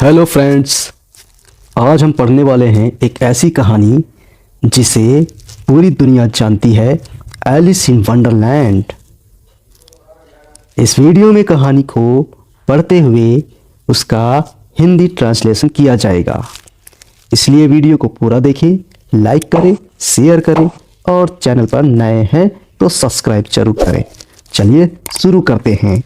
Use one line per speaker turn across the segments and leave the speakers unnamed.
Hello friends, आज हम पढ़ने वाले हैं एक ऐसी कहानी जिसे पूरी दुनिया जानती है, एलिस इन वंडरलैंड। इस वीडियो में कहानी को पढ़ते हुए उसका हिंदी ट्रांसलेशन किया जाएगा, इसलिए वीडियो को पूरा देखें, लाइक करें, शेयर करें और चैनल पर नए हैं तो सब्सक्राइब जरूर करें। चलिए शुरू करते हैं।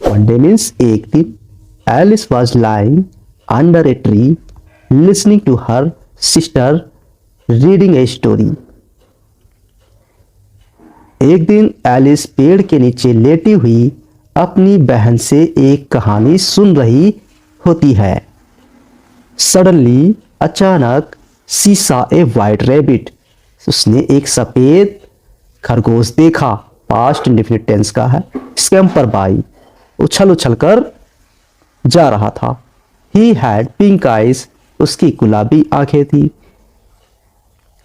वन डे मीन्स एक दिन, Alice was lying under a tree listening to her sister reading a story. एक दिन एलिस पेड़ के नीचे लेटी हुई अपनी बहन से एक कहानी सुन रही होती है। सडनली, अचानक, she saw a white rabbit, उसने एक सफेद खरगोश देखा। पास्ट इंडेफिनिट टेंस का है। स्कैम्पर बाई, उछल उछल कर जा रहा था। ही हैड पिंक आइज, उसकी गुलाबी आंखें थी।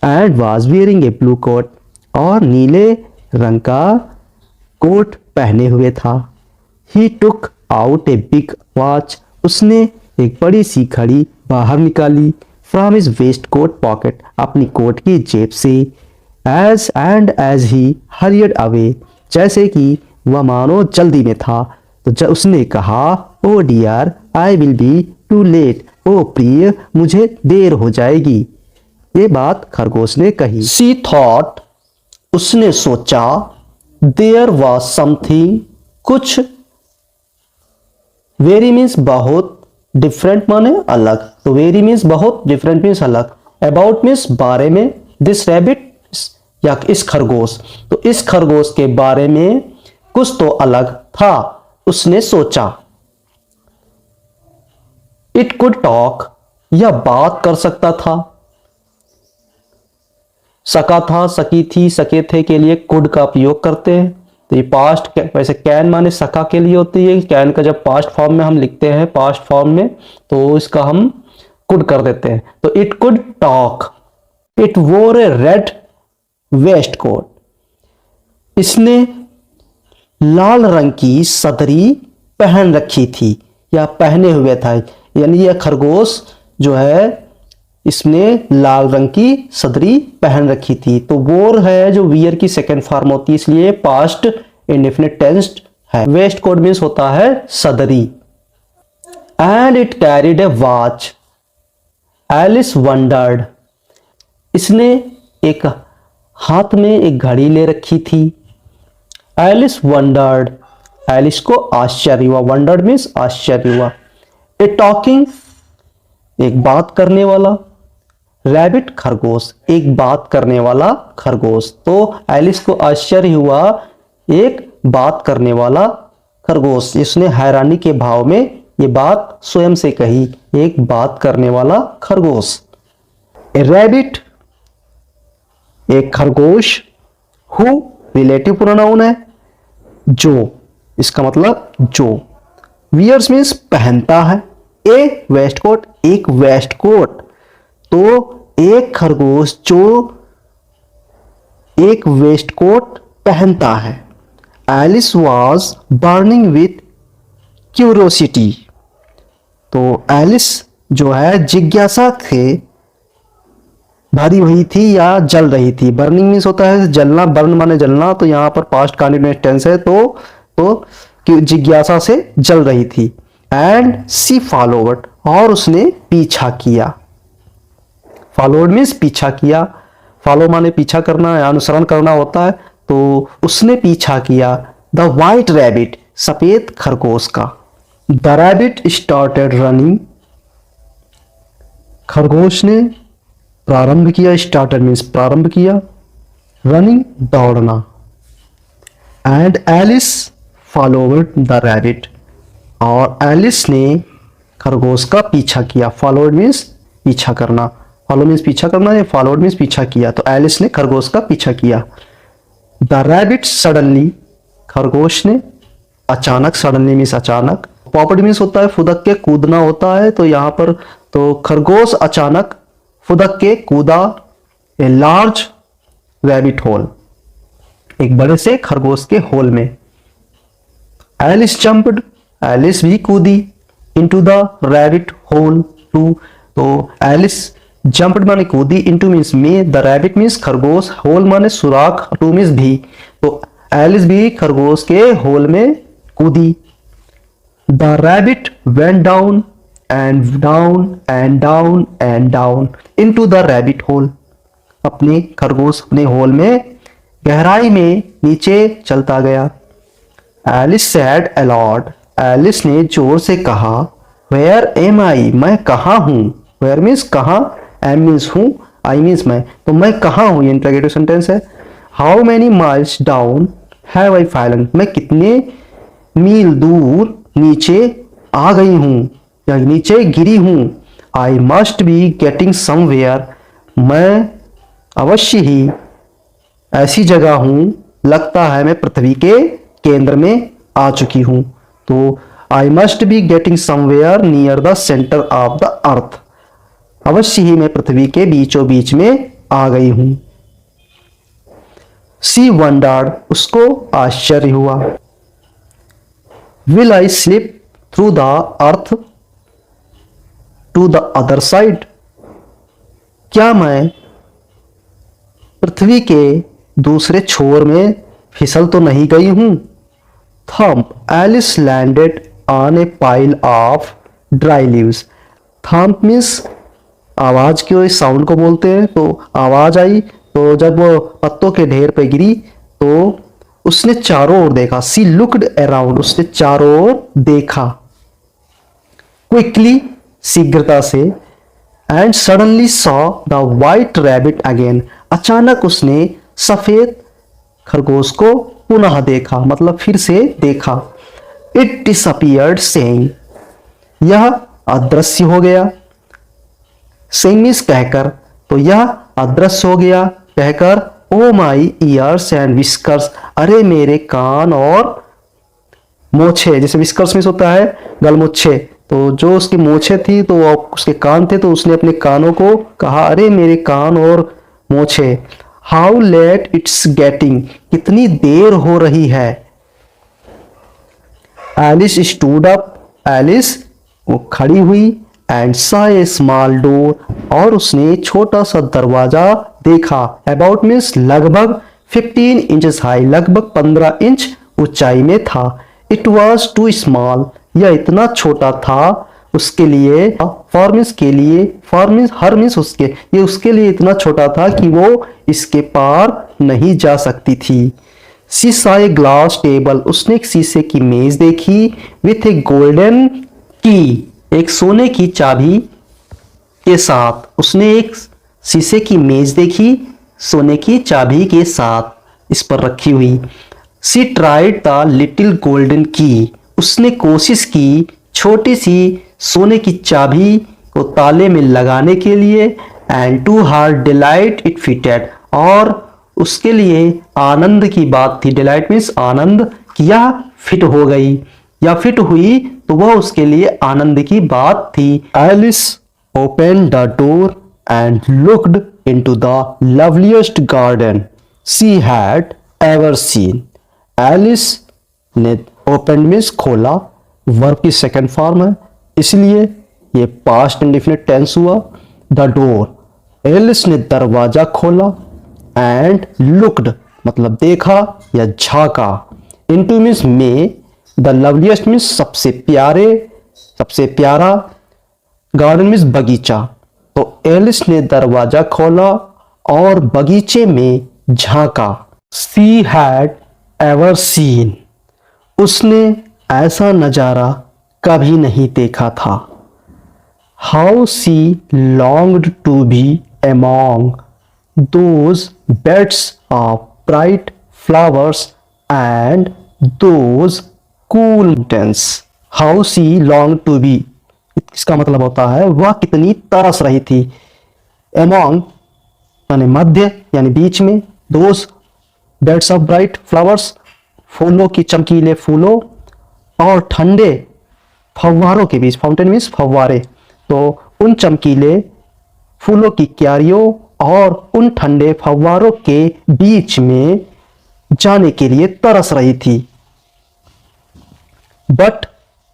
And was wearing a blue coat, और नीले रंग का कोट पहने हुए था। He took out a big watch, उसने एक बड़ी सी घड़ी बाहर निकाली। From his waistcoat pocket, अपनी कोट की जेब से। एज ही हरियड अवे, जैसे कि वह मानो जल्दी में था, तो उसने कहा, oh dear I will be too late, ओ प्रिय मुझे देर हो जाएगी। ये बात खरगोश ने कही। सी थॉट, उसने सोचा, देयर वॉज समथिंग, कुछ, वेरी मीन्स बहुत, डिफरेंट माने अलग, तो वेरी मीन्स बहुत, डिफरेंट मीन्स अलग, अबाउट मीन्स बारे में, दिस रैबिट या इस खरगोश, तो इस खरगोश के बारे में कुछ तो अलग था। उसने सोचा। इट कुड टॉक, यह बात कर सकता था। सका था, सकी थी, सके थे के लिए कुड का उपयोग करते हैं। तो ये पास्ट, वैसे कैन माने सका के लिए होती है। कैन का जब पास्ट फॉर्म में हम लिखते हैं, पास्ट फॉर्म में, तो इसका हम कुड कर देते हैं। तो इट कुड टॉक। इट वोर ए रेड वेस्ट कोट, इसने लाल रंग की सदरी पहन रखी थी या पहने हुए था। यानी यह खरगोश जो है, इसने लाल रंग की सदरी पहन रखी थी। तो वोर है जो वियर की सेकेंड फॉर्म होती है, इसलिए पास्ट इंडेफिनिट टेंस है। वेस्ट कोट मीन्स होता है सदरी। And it carried a watch, Alice wondered, इसने एक हाथ में एक घड़ी ले रखी थी। एलिस वंडर्ड, एलिस को आश्चर्य हुआ। वंडर्ड मीन्स आश्चर्य हुआ। ए टॉकिंग, एक बात करने वाला, रैबिट खरगोश, एक बात करने वाला खरगोश। तो एलिस को आश्चर्य हुआ, एक बात करने वाला खरगोश। इसने हैरानी के भाव में ये बात स्वयं से कही, एक बात करने वाला खरगोश। ए रैबिट, एक खरगोश। हु रिलेटिव प्रोनाउन है, जो, इसका मतलब जो। वियर्स मीन्स पहनता है। ए वेस्ट कोट, एक वेस्ट कोट। तो एक खरगोश जो एक वेस्ट कोट पहनता है। Alice was burning with curiosity, तो एलिस जो है जिज्ञासा से भरी हुई थी या जल रही थी। बर्निंग मीन्स होता है जलना, बर्न माने जलना, तो यहां पर पास्ट कंटीन्यूअस टेंस है, तो जिज्ञासा से जल रही थी। एंड सी फॉलोवर्ड, और उसने पीछा किया। फॉलोवर्ड मीन्स पीछा किया। फॉलो माने पीछा करना या अनुसरण करना होता है, तो उसने पीछा किया। द वाइट रैबिट, सफेद खरगोश का। द रैबिट स्टार्टेड रनिंग, खरगोश ने प्रारंभ किया। स्टार्टेड मीन्स प्रारंभ किया। रनिंग, दौड़ना। And Alice followed the rabbit, और एलिस ने खरगोश का पीछा किया। फॉलोवर्ड मीन्स पीछा करना। फॉलो मीन्स पीछा करना, या फॉलोवर्ड मीन्स पीछा किया। तो एलिस ने खरगोश का पीछा किया। द रैबिट सडनली, खरगोश ने अचानक, सडनली मीन्स अचानक। पॉपर्टी मीन्स होता है फुदक के कूदना होता है, तो यहां पर तो खरगोश अचानक फुदक के कूदा। ए लार्ज रैबिट होल, एक बड़े से खरगोश के होल में। एलिस जंप्ड, एलिस भी कूदी, into the rabbit hole too. तो एलिस जंप्ड माने कूदी, इनटू मीन्स में, द रैबिट मीन्स खरगोश, होल माने सुराख, टू मीन्स भी। तो एलिस भी खरगोश के होल में कूदी। The rabbit went down and down and down and down into the rabbit whole. अपने खरगोश अपने होल में गहराई में नीचे चलता गया। एलिस सैड अलॉट, एलिस ने जोर से कहा, वेयर एम आई, मैं कहाँ हूँ। वेयर मीन्स कहाँ, एम मीन्स हूँ, आई मीन्स मैं, तो मैं कहाँ हूँ, ये इंटरोगेटिव सेंटेंस है। How many miles down have I fallen, मैं कितने मील दूर नीचे आ गई हूँ या नीचे गिरी हूँ। I must be getting somewhere, मैं अवश्य ही ऐसी जगह हूं, लगता है मैं पृथ्वी के केंद्र में आ चुकी हूं। तो I must be getting somewhere near the centre of the earth, अवश्य ही मैं पृथ्वी के बीचों बीच में आ गई हूं। सी वंडर्ड, उसको आश्चर्य हुआ। Will I slip through the earth to the other side, क्या मैं पृथ्वी के दूसरे छोर में फिसल तो नहीं गई हूं। Thump, Alice landed on a pile of dry leaves. Thump means आवाज के साउंड को बोलते हैं, तो आवाज आई, तो जब वो पत्तों के ढेर पे गिरी तो उसने चारों ओर देखा। सी लुक्ड अराउंड, उसने चारों ओर देखा। क्विकली, शीघ्रता से। And suddenly saw the white rabbit again, अचानक उसने सफेद खरगोश को पुनः देखा, मतलब फिर से देखा। इट डिसअपियर्ड सेइंग, यह अदृश्य हो गया। सेइंग मीन्स कहकर, तो यह अदृश्य हो गया कहकर। ओ माई ईयर्स एंड विस्कर्स, अरे मेरे कान और मोछे, जैसे विस्कर्स मीन्स होता है गलमुच्छे, तो जो उसकी मोछे थी तो उसके कान थे, तो उसने अपने कानों को कहा, अरे मेरे कान और मोछे। हाउ लेट इट्स गेटिंग, कितनी देर हो रही है। एलिस स्टूड अप, एलिस वो खड़ी हुई। एंड सा ए स्मॉल डोर, और उसने छोटा सा दरवाजा देखा। अबाउट मीन्स लगभग, 15 इंचेस हाई, लगभग 15 इंच ऊंचाई में था। इट वॉज टू स्मॉल, यह इतना छोटा था उसके लिए, फॉर मीन्स के लिए, फॉर मीन्स हर मीन्स उसके, ये उसके लिए इतना छोटा था कि वो इसके पार नहीं जा सकती थी। सी सॉ ए ग्लास टेबल, उसने एक शीशे की मेज देखी। विथ ए गोल्डन की, एक सोने की चाबी के साथ। उसने एक शीशे की मेज देखी सोने की चाबी के साथ इस पर रखी हुई। सी ट्राइड द लिटिल गोल्डन की, उसने कोशिश की छोटी सी सोने की चाबी को ताले में लगाने के लिए। And to her delight it fitted, और उसके लिए आनंद की बात थी। डिलाइट मीन्स आनंद, किया फिट हो गई या फिट हुई, तो वह उसके लिए आनंद की बात थी। Alice open the door and looked into the loveliest garden she had ever seen. Alice ने ओपन मीन्स खोला, वर्ब की सेकंड फॉर्म है, इसलिए ये पास्ट इंडेफिनिट टेंस हुआ। द डोर, एलिस ने दरवाजा खोला। एंड लुक्ड मतलब देखा या झांका। इनटू मीन्स में, द लवलीस्ट मीन्स सबसे प्यारे, सबसे प्यारा। गार्डन मीन्स बगीचा। तो एलिस ने दरवाजा खोला और बगीचे में झांका। सी हैड एवर सीन, उसने ऐसा नजारा कभी नहीं देखा था। How she longed to be among those beds of bright flowers and those cool mountains. How she long to be, इसका मतलब होता है वह कितनी तरस रही थी। अमॉन्ग यानी मध्य यानी बीच में, those beds of bright flowers फूलों की चमकीले फूलों, और ठंडे फव्वारों के बीच, फाउंटेन मीन्स फव्वारे, तो उन चमकीले फूलों की क्यारियों और उन ठंडे फव्वारों के बीच में जाने के लिए तरस रही थी। but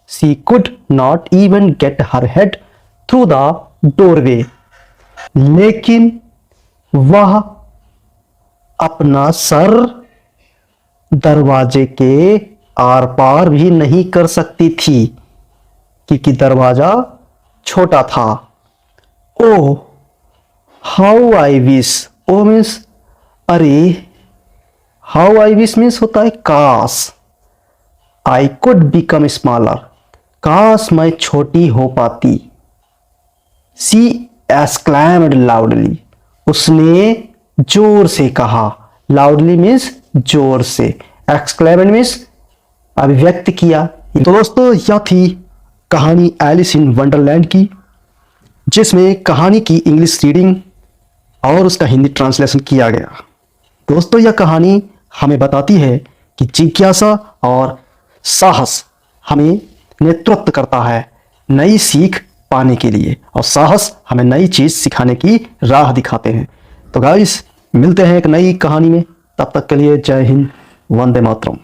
she could not even get her head through the doorway. लेकिन वह अपना सर दरवाजे के आर पार भी नहीं कर सकती थी क्योंकि दरवाजा छोटा था। Oh how I wish, oh means अरे, हाउ आई विश मीन्स होता है काश। आई कुड बिकम स्मॉलर, काश मैं छोटी हो पाती। सी एक्सक्लेम्ड लाउडली, उसने जोर से कहा। लाउडली मीन्स जोर से, एक्सक्लेम्ड मीन्स अभिव्यक्त किया। तो दोस्तों यह थी कहानी एलिस इन वंडरलैंड की, जिसमें कहानी की इंग्लिश रीडिंग और उसका हिंदी ट्रांसलेशन किया गया। दोस्तों यह कहानी हमें बताती है कि जिज्ञासा और साहस हमें नेतृत्व करता है नई सीख पाने के लिए, और साहस हमें नई चीज सिखाने की राह दिखाते हैं। तो गाइस मिलते हैं एक नई कहानी में, तब तक के लिए जय हिंद, वंदे मातरम।